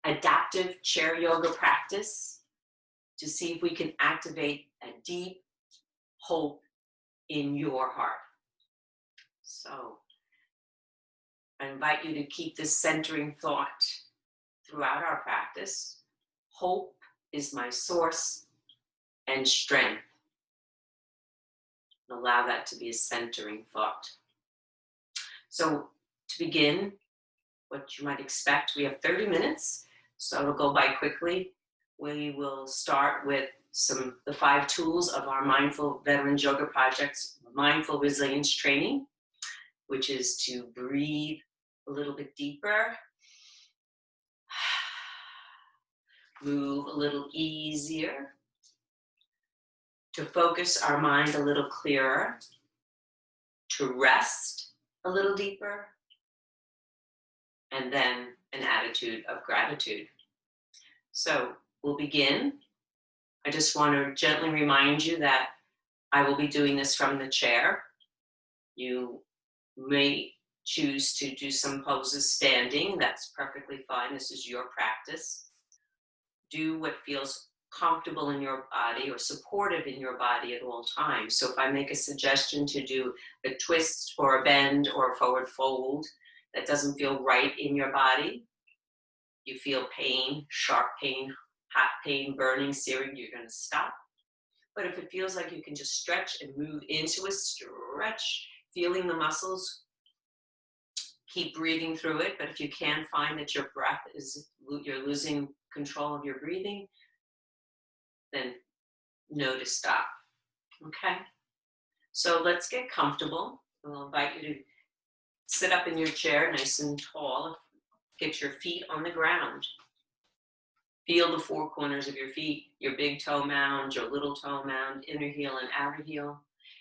adaptive chair yoga practice to see if we can activate a deep hope in your heart. So I invite you to keep this centering thought throughout our practice. Hope is my source and strength. Allow that to be a centering thought. So to begin, what you might expect, we have 30 minutes, so it'll go by quickly. We will start with the 5 tools of our Mindful Veterans Yoga Project's Mindful Resilience Training, which is to breathe a little bit deeper, move a little easier, to focus our mind a little clearer, to rest a little deeper, and then an attitude of gratitude. So we'll begin. I just want to gently remind you that I will be doing this from the chair. You may choose to do some poses standing. That's perfectly fine. This is your practice. Do what feels comfortable in your body or supportive in your body at all times. So if I make a suggestion to do a twist or a bend or a forward fold that doesn't feel right in your body, you feel pain, sharp pain, hot pain, burning, searing, you're going to stop. But if it feels like you can just stretch and move into a stretch, feeling the muscles, keep breathing through it. But if you can find that your breath you're losing control of your breathing, then know to stop. Okay? So let's get comfortable. I'll invite you to sit up in your chair nice and tall. Get your feet on the ground. Feel the 4 corners of your feet, your big toe mound, your little toe mound, inner heel and outer heel.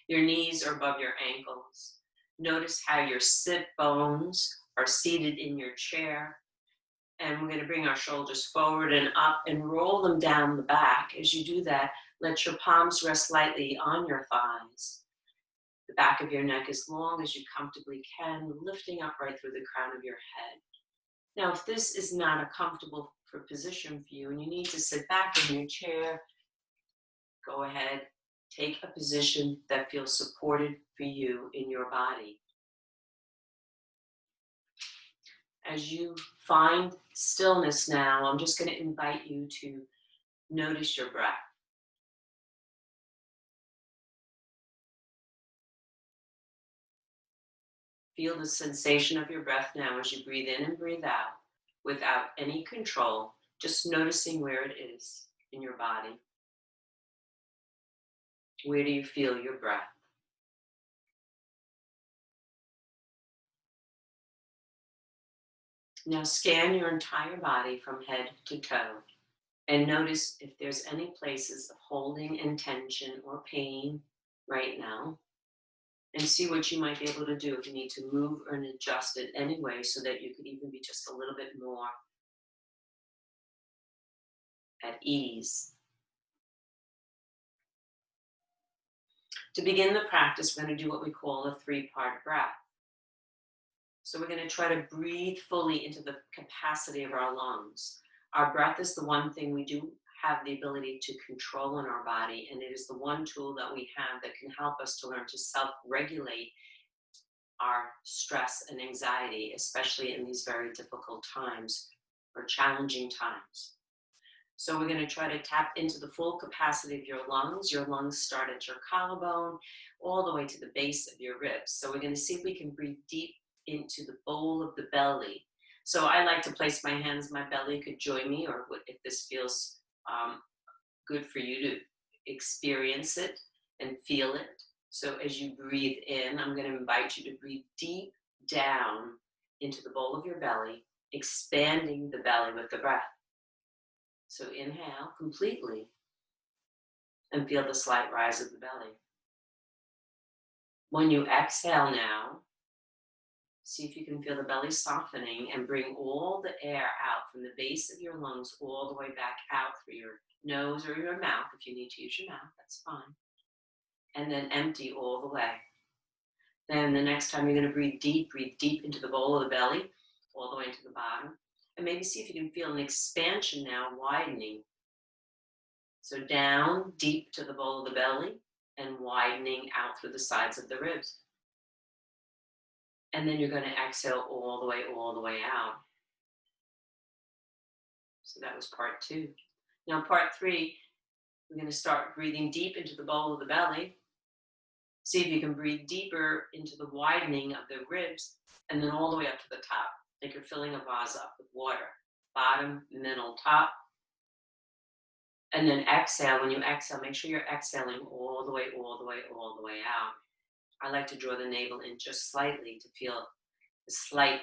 Your knees are above your ankles. Notice how your sit bones are seated in your chair. And we're going to bring our shoulders forward and up and roll them down the back. As you do that, let your palms rest lightly on your thighs. The back of your neck as long as you comfortably can, lifting up right through the crown of your head. Now, if this is not a comfortable position for you and you need to sit back in your chair, go ahead, take a position that feels supported for you in your body. As you find stillness now, I'm just going to invite you to notice your breath. Feel the sensation of your breath now as you breathe in and breathe out without any control, just noticing where it is in your body. Where do you feel your breath? Now scan your entire body from head to toe and notice if there's any places of holding and tension or pain right now, and see what you might be able to do if you need to move or adjust it anyway so that you could even be just a little bit more at ease. To begin the practice, we're going to do what we call a 3-part breath. So we're going to try to breathe fully into the capacity of our lungs. Our breath is the one thing we do have the ability to control in our body, and it is the one tool that we have that can help us to learn to self-regulate our stress and anxiety, especially in these very difficult times or challenging times. So we're going to try to tap into the full capacity of your lungs. Your lungs start at your collarbone all the way to the base of your ribs. So we're going to see if we can breathe deep into the bowl of the belly. So I like to place my hands on my belly. You could join me, or if this feels good for you to experience it and feel it. So as you breathe in, I'm going to invite you to breathe deep down into the bowl of your belly, expanding the belly with the breath. So inhale completely and feel the slight rise of the belly. When you exhale now, see if you can feel the belly softening and bring all the air out from the base of your lungs all the way back out through your nose or your mouth. If you need to use your mouth, that's fine. And then empty all the way. Then the next time you're going to breathe deep into the bowl of the belly, all the way to the bottom. And maybe see if you can feel an expansion now, widening. So down deep to the bowl of the belly and widening out through the sides of the ribs. And then you're going to exhale all the way out. So that was part 2. Now part 3, we're going to start breathing deep into the bowl of the belly. See if you can breathe deeper into the widening of the ribs and then all the way up to the top, like you're filling a vase up with water. Bottom, middle, top. And then exhale. When you exhale, make sure you're exhaling all the way out. I like to draw the navel in just slightly to feel the slight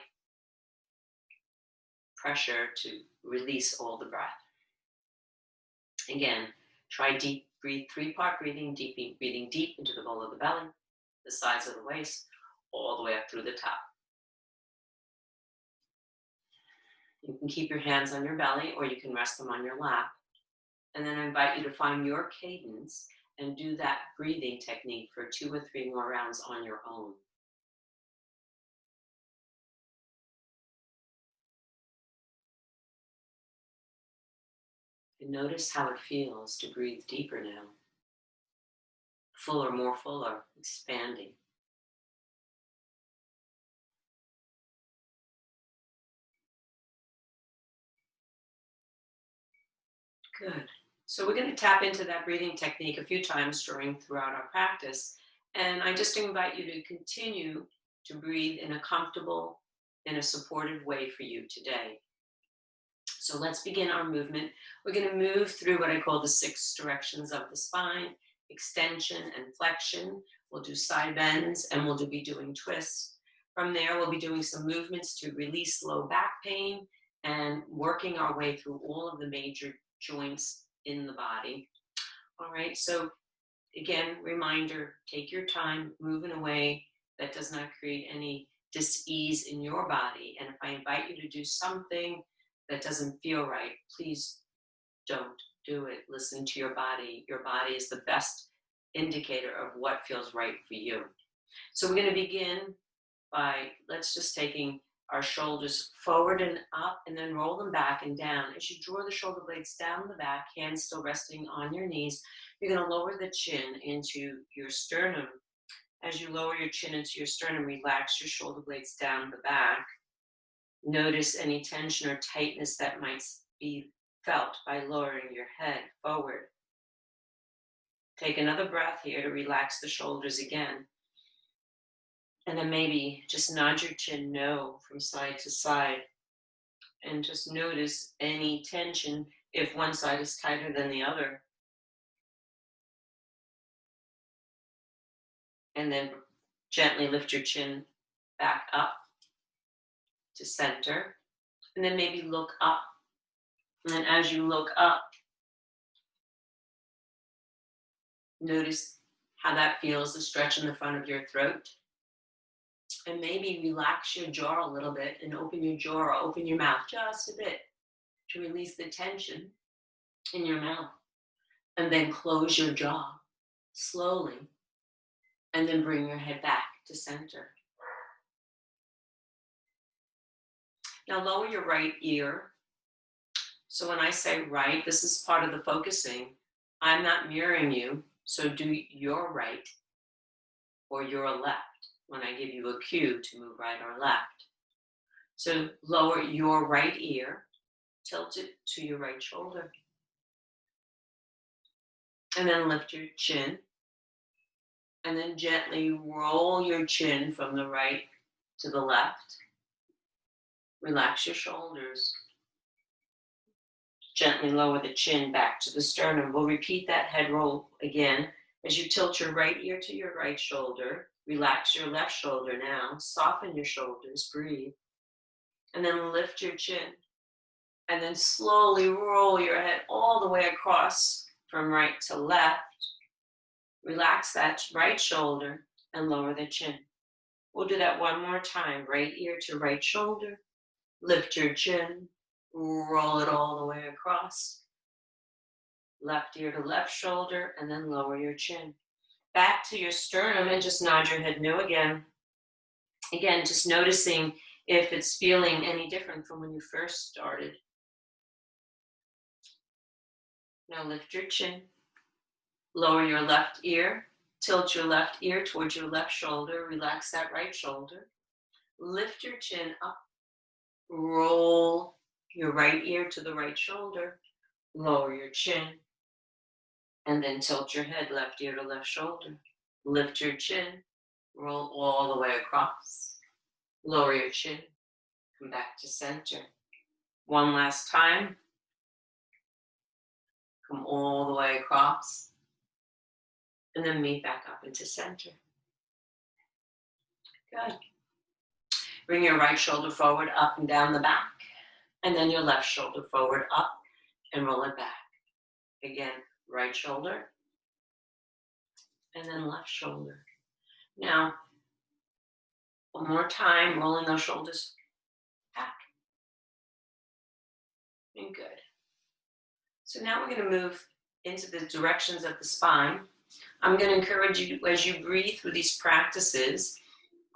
pressure to release all the breath. Again, try deep, breathe 3-part breathing, breathing deep into the bowl of the belly, the sides of the waist, all the way up through the top. You can keep your hands on your belly or you can rest them on your lap. And then I invite you to find your cadence and do that breathing technique for 2 or 3 more rounds on your own. And notice how it feels to breathe deeper now. Fuller, more fuller, expanding. Good. So we're going to tap into that breathing technique a few times throughout our practice. And I just invite you to continue to breathe in a comfortable, in a supportive way for you today. So let's begin our movement. We're going to move through what I call the 6 directions of the spine, extension and flexion. We'll do side bends and we'll be doing twists. From there, we'll be doing some movements to release low back pain and working our way through all of the major joints in the body. All right, so again, reminder, take your time, move in a way that does not create any dis-ease in your body. And if I invite you to do something that doesn't feel right, please don't do it. Listen to your body. Your body is the best indicator of what feels right for you. So we're going to begin by, let's just taking our shoulders forward and up and then roll them back and down. As you draw the shoulder blades down the back, hands still resting on your knees, you're going to lower the chin into your sternum. As you lower your chin into your sternum, relax your shoulder blades down the back. Notice any tension or tightness that might be felt by lowering your head forward. Take another breath here to relax the shoulders again. And then maybe just nod your chin no from side to side. And just notice any tension if one side is tighter than the other. And then gently lift your chin back up to center. And then maybe look up. And then as you look up, notice how that feels, the stretch in the front of your throat. And maybe relax your jaw a little bit and open your jaw or open your mouth just a bit to release the tension in your mouth. And then close your jaw slowly. And then bring your head back to center. Now lower your right ear. So when I say right, this is part of the focusing. I'm not mirroring you, so do your right or your left when I give you a cue to move right or left. So lower your right ear, tilt it to your right shoulder. And then lift your chin. And then gently roll your chin from the right to the left. Relax your shoulders. Gently lower the chin back to the sternum. We'll repeat that head roll again. As you tilt your right ear to your right shoulder, relax your left shoulder now. Soften your shoulders, breathe. And then lift your chin. And then slowly roll your head all the way across from right to left. Relax that right shoulder and lower the chin. We'll do that one more time. Right ear to right shoulder. Lift your chin. Roll it all the way across. Left ear to left shoulder and then lower your chin. Back to your sternum and just nod your head no again. Again, just noticing if it's feeling any different from when you first started. Now lift your chin, lower your left ear, tilt your left ear towards your left shoulder, relax that right shoulder. Lift your chin up, roll your right ear to the right shoulder, lower your chin, and then tilt your head left ear to left shoulder. Lift your chin, roll all the way across, lower your chin, come back to center. One last time. Come all the way across, and then meet back up into center. Good. Bring your right shoulder forward, up and down the back, and then your left shoulder forward, up, and roll it back. Again, right shoulder, and then left shoulder. Now, one more time, rolling those shoulders back. And good. So now we're going to move into the directions of the spine. I'm going to encourage you, as you breathe through these practices,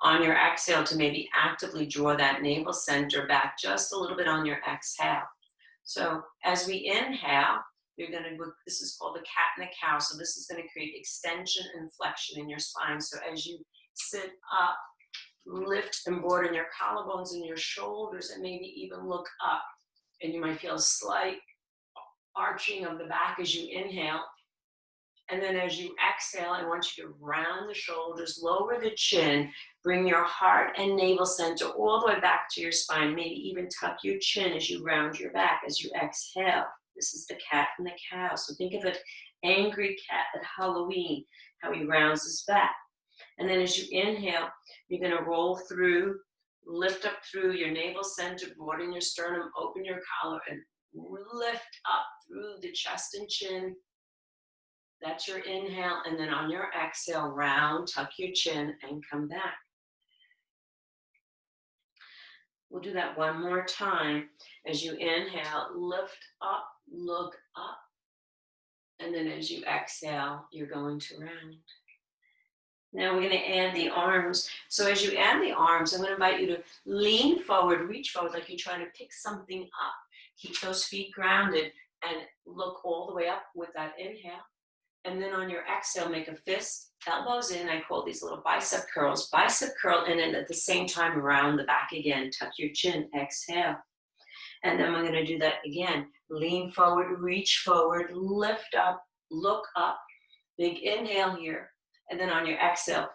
on your exhale to maybe actively draw that navel center back just a little bit on your exhale. So as we inhale, you're going to, this is called the cat and the cow. So this is going to create extension and flexion in your spine. So as you sit up, lift and broaden your collarbones and your shoulders, and maybe even look up. And you might feel a slight arching of the back as you inhale. And then as you exhale, I want you to round the shoulders, lower the chin, bring your heart and navel center all the way back to your spine. Maybe even tuck your chin as you round your back as you exhale. This is the cat and the cow. So think of an angry cat at Halloween, how he rounds his back. And then as you inhale, you're going to roll through, lift up through your navel center, broaden your sternum, open your collar, and lift up through the chest and chin. That's your inhale, and then on your exhale, round, tuck your chin, and come back. We'll do that one more time. As you inhale, lift up, look up, and then as you exhale, you're going to round. Now we're going to add the arms. So as you add the arms, I'm going to invite you to lean forward, reach forward like you're trying to pick something up. Keep those feet grounded and look all the way up with that inhale. And then on your exhale, make a fist, elbows in. I call these little bicep curls. Bicep curl in, and at the same time, around the back again. Tuck your chin, exhale. And then we're going to do that again. Lean forward, reach forward, lift up, look up. Big inhale here. And then on your exhale,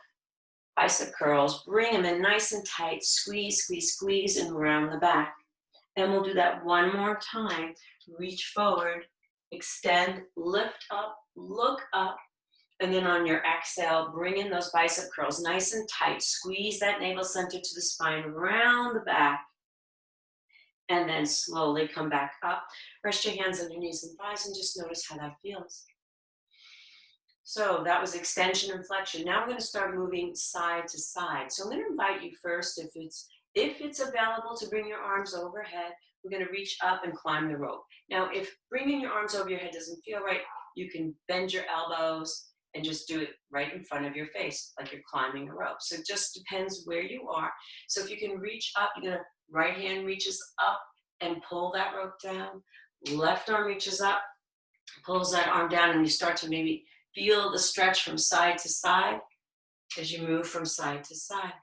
bicep curls. Bring them in nice and tight. Squeeze, squeeze, squeeze, and round the back. And we'll do that one more time. Reach forward, extend, lift up, look up, and then on your exhale, bring in those bicep curls nice and tight. Squeeze that navel center to the spine, round the back, and then slowly come back up. Rest your hands on your knees and thighs and just notice how that feels. So that was extension and flexion. Now we're going to start moving side to side. So I'm going to invite you first, if it's available, to bring your arms overhead. We're going to reach up and climb the rope. Now, if bringing your arms over your head doesn't feel right, you can bend your elbows and just do it right in front of your face, like you're climbing a rope. So it just depends where you are. So if you can reach up, you're going to, right hand reaches up and pull that rope down. Left arm reaches up, pulls that arm down, and you start to maybe feel the stretch from side to side as you move from side to side.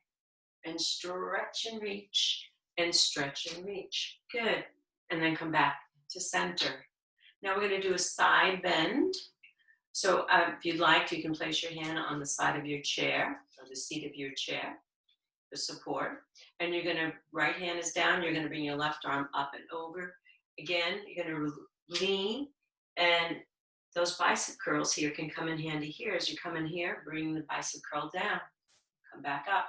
And stretch and reach, and stretch and reach. Good. And then come back to center. Now we're going to do a side bend. So if you'd like, you can place your hand on the side of your chair, or the seat of your chair, for support. And you're going to, right hand is down, you're going to bring your left arm up and over. Again, you're going to lean, and those bicep curls here can come in handy here. As you come in here, bring the bicep curl down, come back up.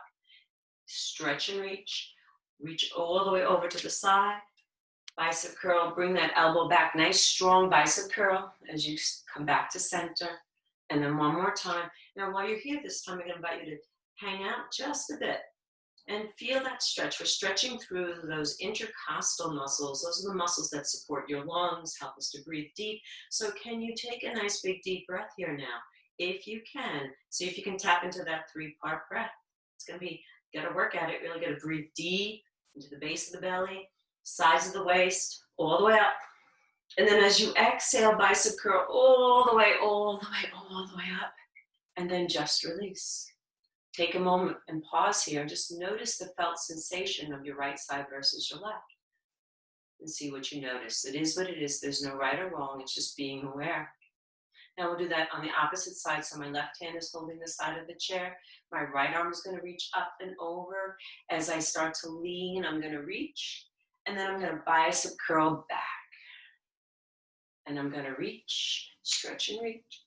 Stretch and reach all the way over to the side, bicep curl, bring that elbow back, nice strong bicep curl as you come back to center, and then one more time. Now while you're here this time, I'm going to invite you to hang out just a bit and feel that stretch. We're stretching through those intercostal muscles. Those are the muscles that support your lungs, help us to breathe deep. So can you take a nice big deep breath here now? If you can, see if you can tap into that 3-part breath. It's going to be, got to work at it, really got to breathe deep into the base of the belly, sides of the waist, all the way up. And then as you exhale, bicep curl all the way, all the way, all the way up. And then just release. Take a moment and pause here. Just notice the felt sensation of your right side versus your left. And see what you notice. It is what it is. There's no right or wrong. It's just being aware. Now we'll do that on the opposite side. So my left hand is holding the side of the chair. My right arm is going to reach up and over. As I start to lean, I'm going to reach. And then I'm going to bicep curl back. And I'm going to reach, stretch and reach.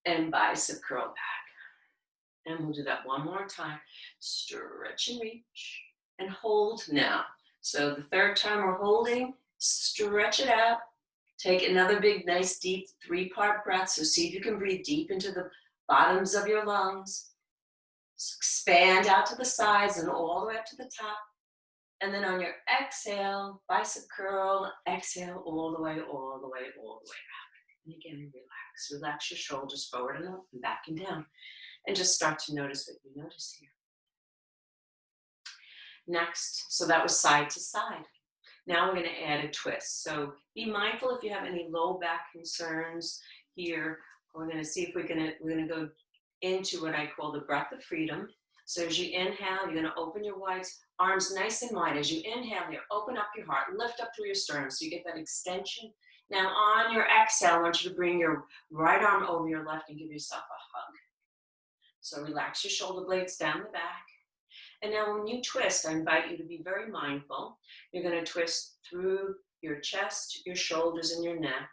And bicep curl back. And we'll do that one more time. Stretch and reach. And hold now. So the third time we're holding, stretch it out. Take another big, nice, deep 3-part breath. So see if you can breathe deep into the bottoms of your lungs. Expand out to the sides and all the way up to the top. And then on your exhale, bicep curl, exhale all the way, all the way, all the way up. And again, relax. Relax your shoulders forward and up and back and down. And just start to notice what you notice here. Next, so that was side to side. Now we're going to add a twist. So be mindful if you have any low back concerns here. We're going to see if we're going to go into what I call the breath of freedom. So as you inhale, you're going to open your wide arms nice and wide. As you inhale here, open up your heart, lift up through your sternum so you get that extension. Now on your exhale, I want you to bring your right arm over your left and give yourself a hug. So relax your shoulder blades down the back. And now when you twist, I invite you to be very mindful. You're going to twist through your chest, your shoulders, and your neck.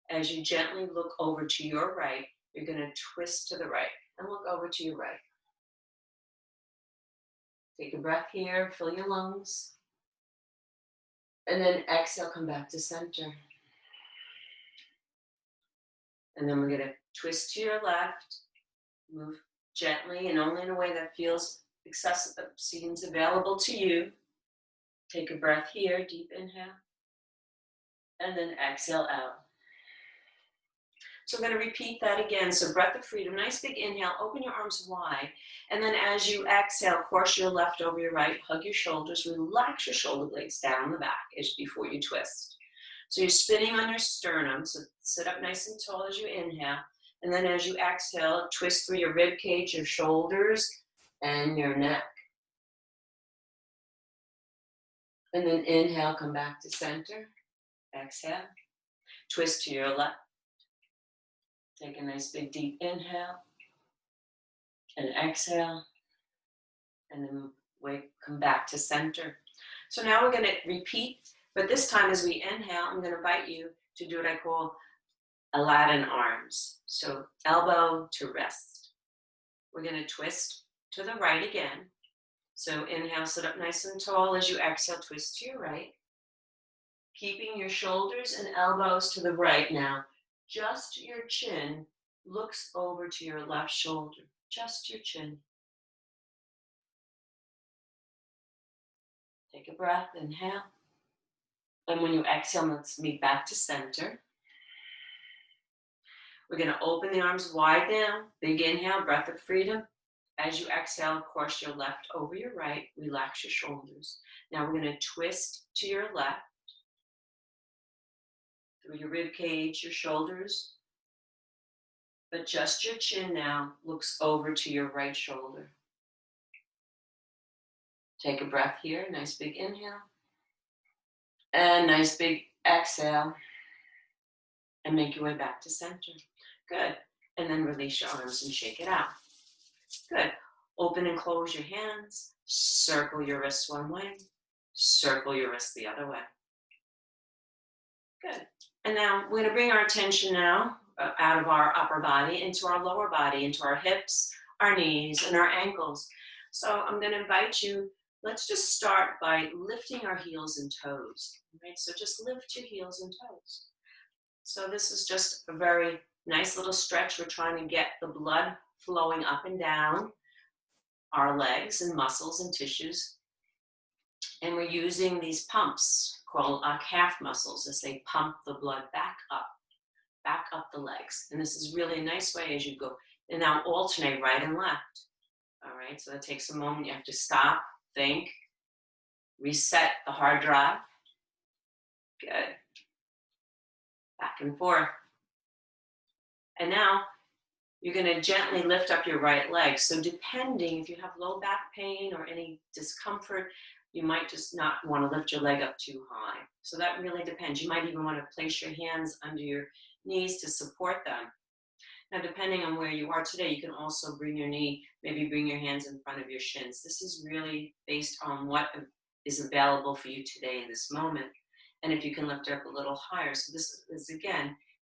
As you gently look over to your right, you're going to twist to the right and look over to your right. Take a breath here, fill your lungs. And then exhale, come back to center. And then we're going to twist to your left, move gently and only in a way that seems available to you. Take a breath here, deep inhale, and then exhale out. So we're going to repeat that again. So breath of freedom, nice big inhale, open your arms wide, and then as you exhale, cross your left over your right, hug your shoulders, relax your shoulder blades down the back before you twist. So you're spinning on your sternum, so sit up nice and tall as you inhale, and then as you exhale, twist through your rib cage, your shoulders, and your neck. And then inhale, come back to center. Exhale. Twist to your left. Take a nice big deep inhale. And exhale. And then come back to center. So now we're going to repeat, but this time as we inhale, I'm going to invite you to do what I call Aladdin arms. So elbow to wrist. We're going to twist to the right again. So inhale, sit up nice and tall. As you exhale, twist to your right. Keeping your shoulders and elbows to the right now. Just your chin looks over to your left shoulder. Just your chin. Take a breath, inhale. And when you exhale, let's meet back to center. We're going to open the arms wide now. Big inhale, breath of freedom. As you exhale, cross your left over your right. Relax your shoulders. Now we're going to twist to your left. Through your rib cage, your shoulders. But just your chin now looks over to your right shoulder. Take a breath here. Nice big inhale. And nice big exhale. And make your way back to center. Good. And then release your arms and shake it out. Good. Open and close your hands. Circle your wrists one way. Circle your wrists the other way. Good. And now we're going to bring our attention now out of our upper body into our lower body, into our hips, our knees, and our ankles. So I'm going to invite you, let's just start by lifting our heels and toes. Right? So just lift your heels and toes. So this is just a very nice little stretch. We're trying to get the blood flowing up and down our legs and muscles and tissues. And we're using these pumps called our calf muscles as they pump the blood back up the legs. And this is really a nice way as you go. And now alternate right and left. All right, so that takes a moment. You have to stop, think, Reset the hard drive. Good. Back and forth. And now you're going to gently lift up your right leg. So depending if you have low back pain or any discomfort, you might just not want to lift your leg up too high. So that really depends. You might even want to place your hands under your knees to support them. Now, depending on where you are today, you can also bring your knee, maybe bring your hands in front of your shins. This is really based on what is available for you today in this moment. And if you can lift up a little higher. So this is, again,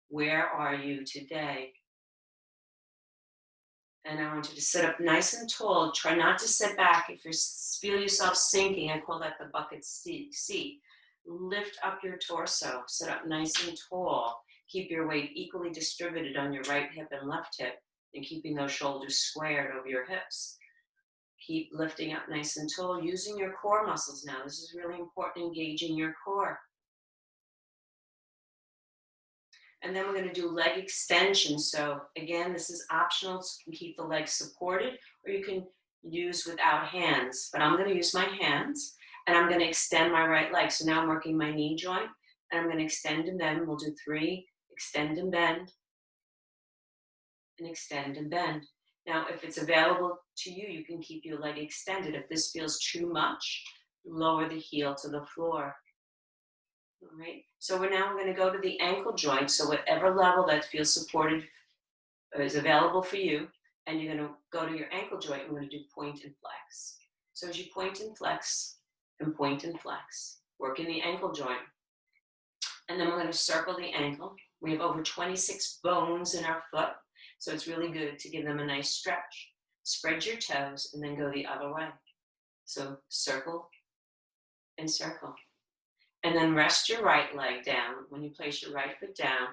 where are you today? And I want you to sit up nice and tall. Try not to sit back. If you feel yourself sinking, I call that the bucket seat. Lift up your torso. Sit up nice and tall. Keep your weight equally distributed on your right hip and left hip, and keeping those shoulders squared over your hips. Keep lifting up nice and tall, using your core muscles now. This is really important, engaging your core. And then we're going to do leg extension. So again, this is optional. So you can keep the legs supported, or you can use without hands. But I'm going to use my hands, and I'm going to extend my right leg. So now I'm working my knee joint, and I'm going to extend and bend. We'll do 3, extend and bend, and extend and bend. Now, if it's available to you, you can keep your leg extended. If this feels too much, lower the heel to the floor. All right, so we're going to go to the ankle joint. So whatever level that feels supported is available for you, and you're going to go to your ankle joint. We're going to do point and flex. So as you point and flex, work in the ankle joint. And then we're going to circle the ankle. We have over 26 bones in our foot, so it's really good to give them a nice stretch. Spread your toes and then go the other way. So circle and circle. And then rest your right leg down. When you place your right foot down,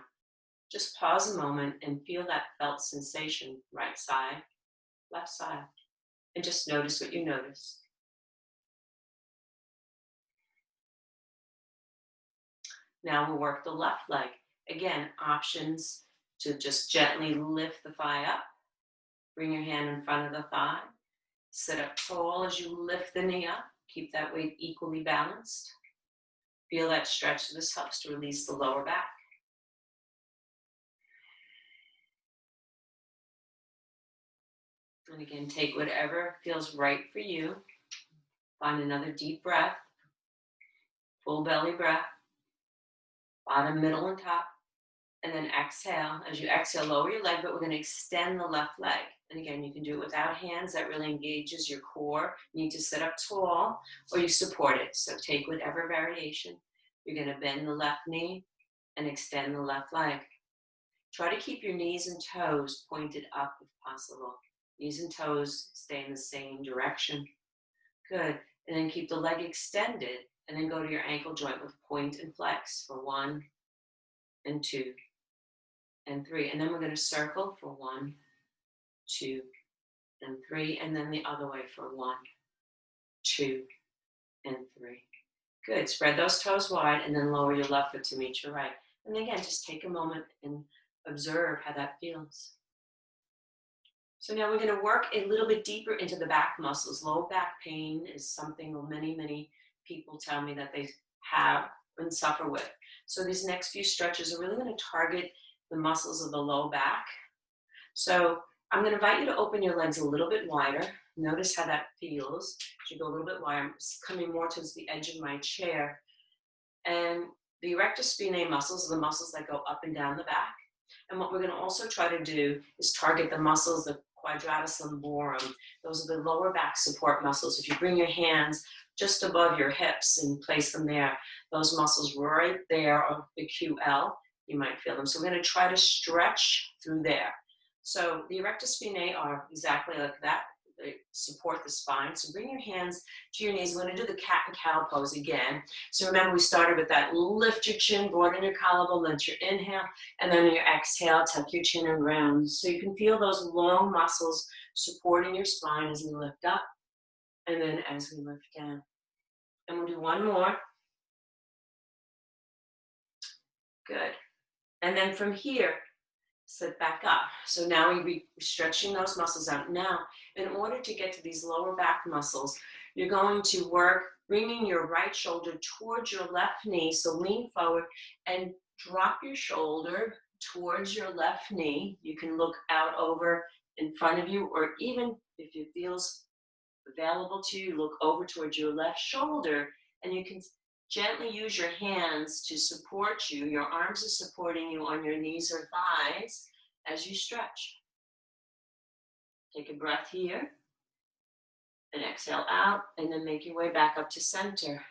just pause a moment and feel that felt sensation, right side, left side, and just notice what you notice. Now we'll work the left leg. Again, options to just gently lift the thigh up. Bring your hand in front of the thigh. Sit up tall as you lift the knee up. Keep that weight equally balanced. Feel that stretch. This helps to release the lower back. And again, take whatever feels right for you. Find another deep breath. Full belly breath. Bottom, middle, and top. And then exhale. As you exhale, lower your leg, but we're going to extend the left leg. And again, you can do it without hands. That really engages your core. You need to sit up tall, or you support it. So take whatever variation. You're going to bend the left knee and extend the left leg. Try to keep your knees and toes pointed up if possible. Knees and toes stay in the same direction. Good. And then keep the leg extended, and then go to your ankle joint with point and flex for 1 and 2 and 3. And then we're going to circle for 1, 2, and 3, and then the other way for 1, 2, and 3. Good. Spread those toes wide, and then lower your left foot to meet your right. And again, just take a moment and observe how that feels. So now we're going to work a little bit deeper into the back muscles. Low back pain is something many people tell me that they have and suffer with. So these next few stretches are really going to target the muscles of the low back. So I'm going to invite you to open your legs a little bit wider. Notice how that feels. As you go a little bit wider, I'm coming more towards the edge of my chair. And the erector spinae muscles are the muscles that go up and down the back. And what we're going to also try to do is target the muscles, the quadratus lumborum. Those are the lower back support muscles. If you bring your hands just above your hips and place them there, those muscles right there of the QL, you might feel them. So we're going to try to stretch through there. So the erector spinae are exactly like that. They support the spine. So bring your hands to your knees. We're going to do the cat and cow pose again. So remember, we started with that. Lift your chin, broaden your collarbone, let your inhale, and then your exhale, tuck your chin and round. So you can feel those long muscles supporting your spine as we lift up and then as we lift down. And we'll do one more. Good. And then from here, sit back up. So now we're stretching those muscles out. Now, in order to get to these lower back muscles, you're going to work bringing your right shoulder towards your left knee. So lean forward and drop your shoulder towards your left knee. You can look out over in front of you, or even if it feels available to you, look over towards your left shoulder, and you can gently use your hands to support you. Your arms are supporting you on your knees or thighs as you stretch. Take a breath here and exhale out, and then make your way back up to center.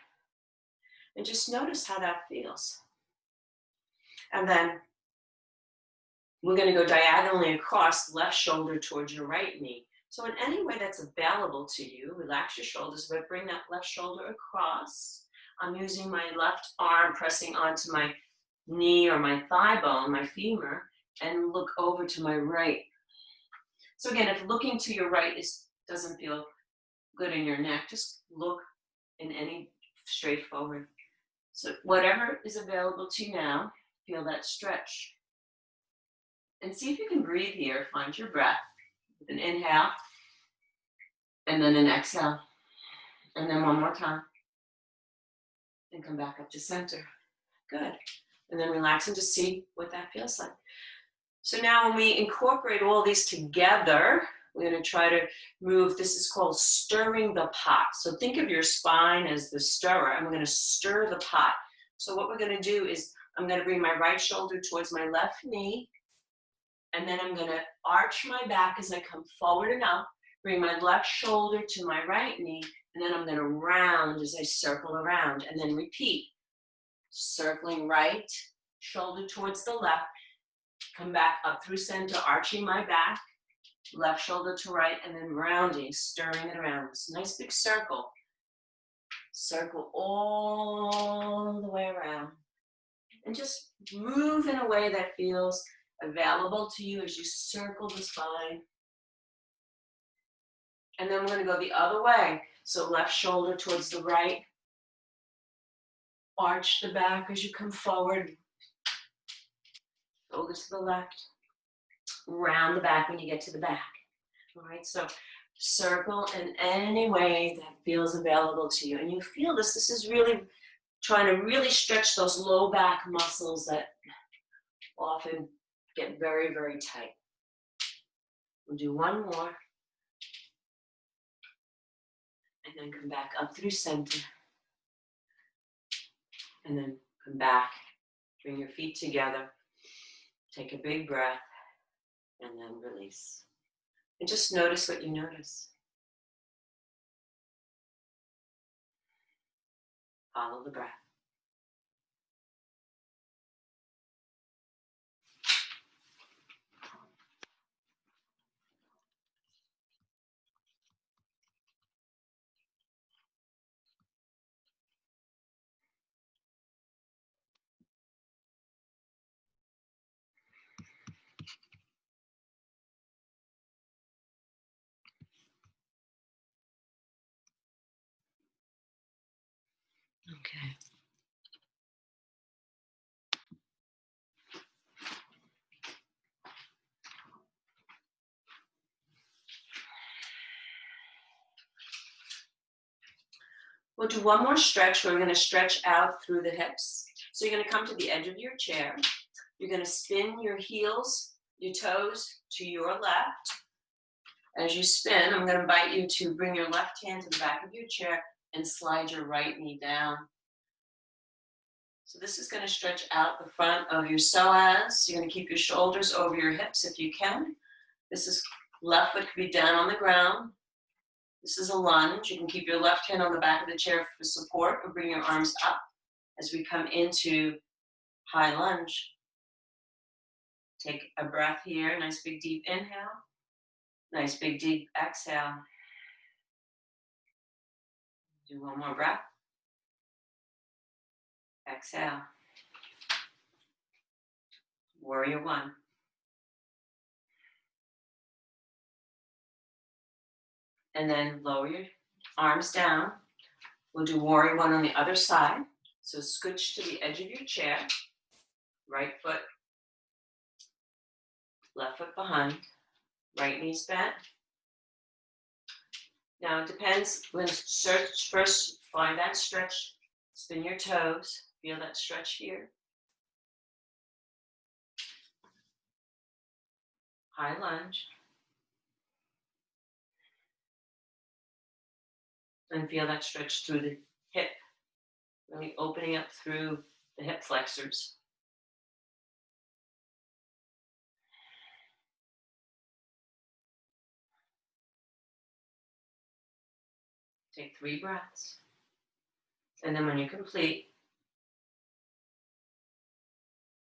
And just notice how that feels. And then we're going to go diagonally across the left shoulder towards your right knee. So in any way that's available to you, relax your shoulders, but bring that left shoulder across. I'm using my left arm pressing onto my knee or my thigh bone, my femur, and look over to my right. So again, if looking to your right doesn't feel good in your neck, just look in any straightforward. So whatever is available to you now, feel that stretch. And see if you can breathe here. Find your breath with an inhale and then an exhale. And then one more time. And come back up to center. Good. And then relax and just see what that feels like. So now when we incorporate all these together, we're going to try to move. This is called stirring the pot. So think of your spine as the stirrer. I'm going to stir the pot. So what we're going to do is I'm going to bring my right shoulder towards my left knee. And then I'm going to arch my back as I come forward and up. Bring my left shoulder to my right knee. And then I'm going to round as I circle around. And then repeat. Circling right shoulder towards the left. Come back up through center, arching my back. Left shoulder to right, and then rounding, stirring it around. It's a nice big circle. Circle all the way around. And just move in a way that feels available to you as you circle the spine. And then we're going to go the other way. So left shoulder towards the right. Arch the back as you come forward. Shoulder to the left. Round the back when you get to the back. All right, so circle in any way that feels available to you. And you feel this is really trying to really stretch those low back muscles that often get very, very tight. We'll do one more. And then come back up through center. And then come back. Bring your feet together. Take a big breath. And then release. And just notice what you notice. Follow the breath. Okay. We'll do one more stretch where we're going to stretch out through the hips. So you're going to come to the edge of your chair. You're going to spin your heels, your toes to your left. As you spin, I'm going to invite you to bring your left hand to the back of your chair and slide your right knee down. So this is going to stretch out the front of your psoas. You're going to keep your shoulders over your hips if you can. This is left foot could be down on the ground. This is a lunge. You can keep your left hand on the back of the chair for support or bring your arms up as we come into high lunge. Take a breath here. Nice big deep inhale. Nice big deep exhale. Do one more breath. Exhale. Warrior one. And then lower your arms down. We'll do warrior one on the other side. So scooch to the edge of your chair. Right foot, left foot behind. Right knee's bent. Now it depends. When stretch first, find that stretch. Spin your toes. Feel that stretch here. High lunge. And feel that stretch through the hip. Really opening up through the hip flexors. Take 3 breaths. And then when you're complete,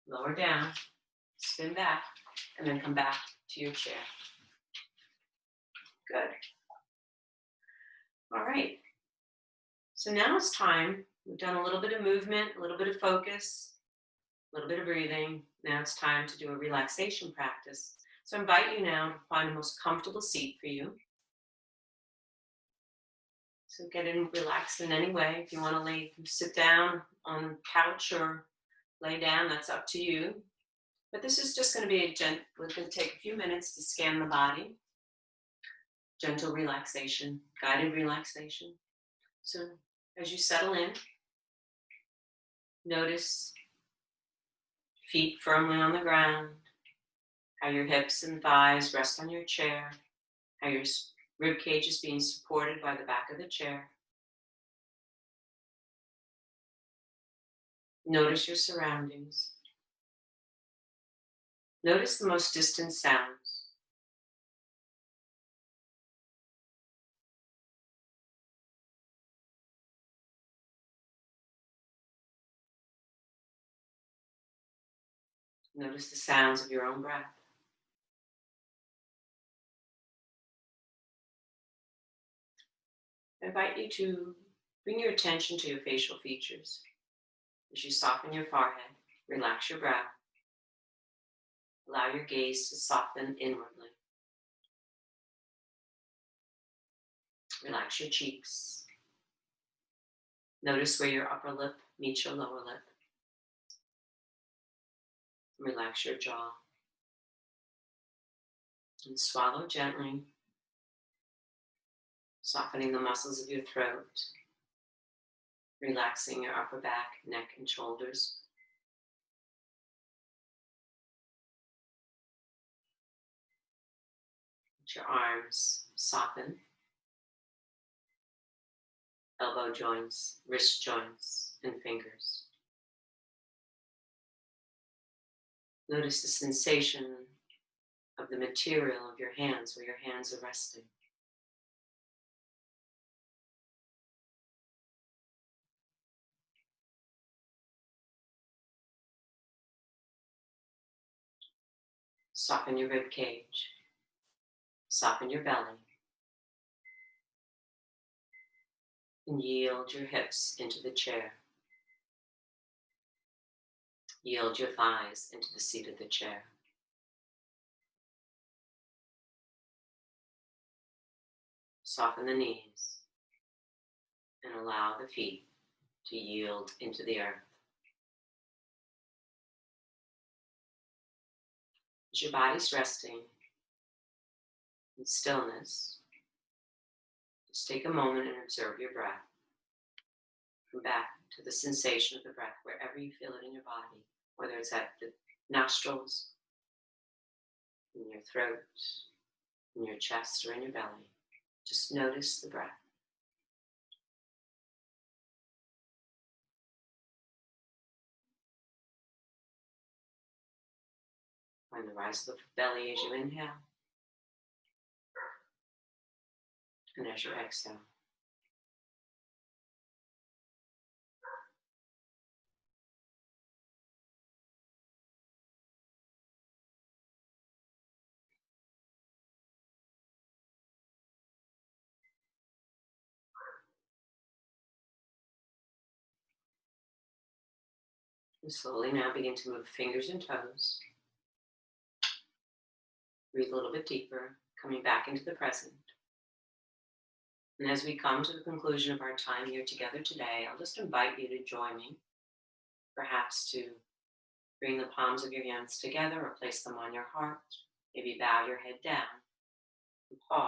lower down, spin back, and then come back to your chair. Good. All right. So now it's time. We've done a little bit of movement, a little bit of focus, a little bit of breathing. Now it's time to do a relaxation practice. So I invite you now to find the most comfortable seat for you. So get in, relaxed in any way. If you want to sit down on the couch or lay down, that's up to you. But this is just going to be we're going to take a few minutes to scan the body. Gentle relaxation, guided relaxation. So as you settle in, notice feet firmly on the ground, how your hips and thighs rest on your chair, how your rib cage is being supported by the back of the chair. Notice your surroundings. Notice the most distant sounds. Notice the sounds of your own breath. I invite you to bring your attention to your facial features. As you soften your forehead, relax your brow. Allow your gaze to soften inwardly. Relax your cheeks. Notice where your upper lip meets your lower lip. Relax your jaw. And swallow gently, softening the muscles of your throat, relaxing your upper back, neck, and shoulders. Let your arms soften. Elbow joints, wrist joints, and fingers. Notice the sensation of the material of your hands where your hands are resting. Soften your rib cage. Soften your belly. And yield your hips into the chair. Yield your thighs into the seat of the chair. Soften the knees and allow the feet to yield into the earth. As your body's resting in stillness, just take a moment and observe your breath. Come back to the sensation of the breath wherever you feel it in your body, whether it's at the nostrils, in your throat, in your chest, or in your belly. Just notice the breath. Find the rise of the belly as you inhale and as you exhale. And slowly now begin to move fingers and toes. Breathe a little bit deeper, coming back into the present. And as we come to the conclusion of our time here together today, I'll just invite you to join me, perhaps to bring the palms of your hands together or place them on your heart. Maybe bow your head down and pause.